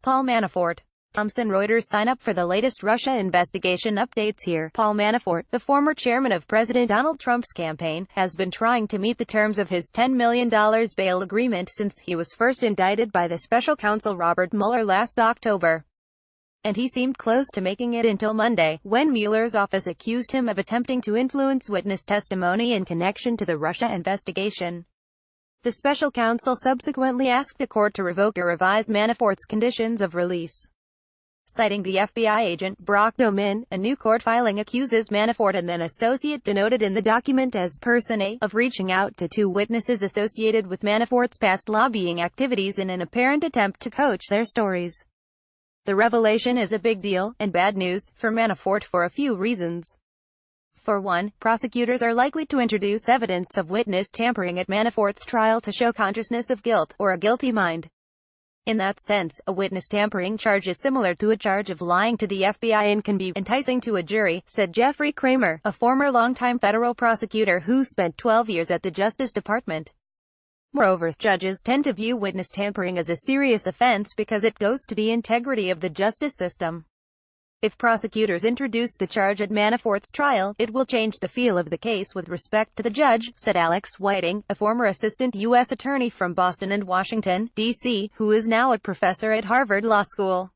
Paul Manafort. Thomson Reuters. Sign up for the latest Russia investigation updates here. Paul Manafort, the former chairman of President Donald Trump's campaign, has been trying to meet the terms of his $10 million bail agreement since he was first indicted by the special counsel Robert Mueller last October. And he seemed close to making it until Monday, when Mueller's office accused him of attempting to influence witness testimony in connection to the Russia investigation. The special counsel subsequently asked a court to revoke or revise Manafort's conditions of release. Citing the FBI agent Brock Domin, a new court filing accuses Manafort and an associate denoted in the document as Person A of reaching out to two witnesses associated with Manafort's past lobbying activities in an apparent attempt to coach their stories. The revelation is a big deal, and bad news, for Manafort for a few reasons. For one, prosecutors are likely to introduce evidence of witness tampering at Manafort's trial to show consciousness of guilt, or a guilty mind. In that sense, a witness tampering charge is similar to a charge of lying to the FBI and can be enticing to a jury, said Jeffrey Kramer, a former longtime federal prosecutor who spent 12 years at the Justice Department. Moreover, judges tend to view witness tampering as a serious offense because it goes to the integrity of the justice system. If prosecutors introduce the charge at Manafort's trial, it will change the feel of the case with respect to the judge, said Alex Whiting, a former assistant U.S. attorney from Boston and Washington, D.C., who is now a professor at Harvard Law School.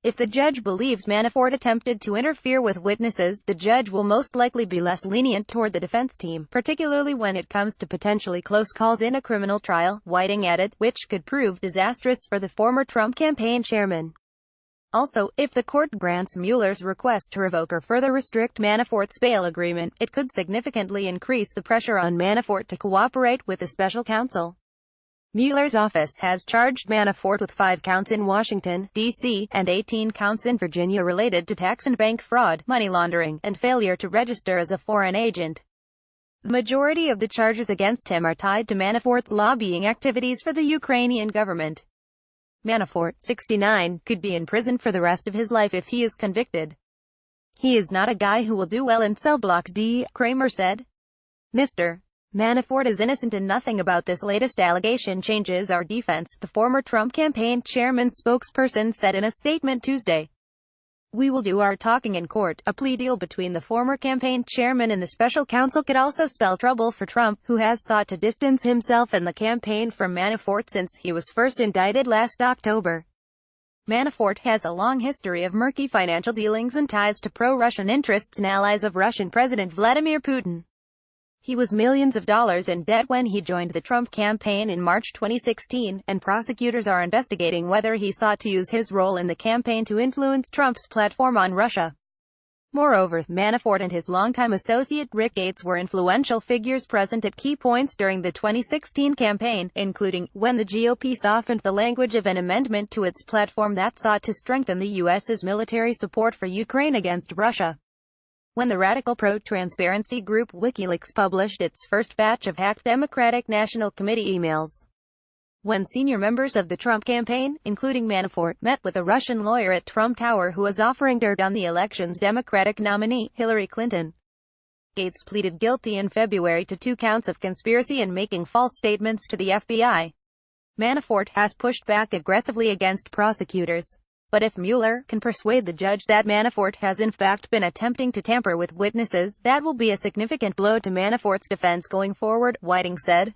If the judge believes Manafort attempted to interfere with witnesses, the judge will most likely be less lenient toward the defense team, particularly when it comes to potentially close calls in a criminal trial, Whiting added, which could prove disastrous for the former Trump campaign chairman. Also, if the court grants Mueller's request to revoke or further restrict Manafort's bail agreement, it could significantly increase the pressure on Manafort to cooperate with the special counsel. Mueller's office has charged Manafort with 5 counts in Washington, D.C., and 18 counts in Virginia related to tax and bank fraud, money laundering, and failure to register as a foreign agent. The majority of the charges against him are tied to Manafort's lobbying activities for the Ukrainian government. Manafort, 69, could be in prison for the rest of his life if he is convicted. He is not a guy who will do well in cell block D, Kramer said. Mr. Manafort is innocent and nothing about this latest allegation changes our defense, the former Trump campaign chairman's spokesperson said in a statement Tuesday. We will do our talking in court. A plea deal between the former campaign chairman and the special counsel could also spell trouble for Trump, who has sought to distance himself and the campaign from Manafort since he was first indicted last October. Manafort has a long history of murky financial dealings and ties to pro-Russian interests and allies of Russian President Vladimir Putin. He was millions of dollars in debt when he joined the Trump campaign in March 2016, and prosecutors are investigating whether he sought to use his role in the campaign to influence Trump's platform on Russia. Moreover, Manafort and his longtime associate Rick Gates were influential figures present at key points during the 2016 campaign, including when the GOP softened the language of an amendment to its platform that sought to strengthen the U.S.'s military support for Ukraine against Russia. When the radical pro-transparency group WikiLeaks published its first batch of hacked Democratic National Committee emails. When senior members of the Trump campaign, including Manafort, met with a Russian lawyer at Trump Tower who was offering dirt on the election's Democratic nominee, Hillary Clinton. Gates pleaded guilty in February to 2 counts of conspiracy and making false statements to the FBI. Manafort has pushed back aggressively against prosecutors. But if Mueller can persuade the judge that Manafort has in fact been attempting to tamper with witnesses, that will be a significant blow to Manafort's defense going forward, Whiting said.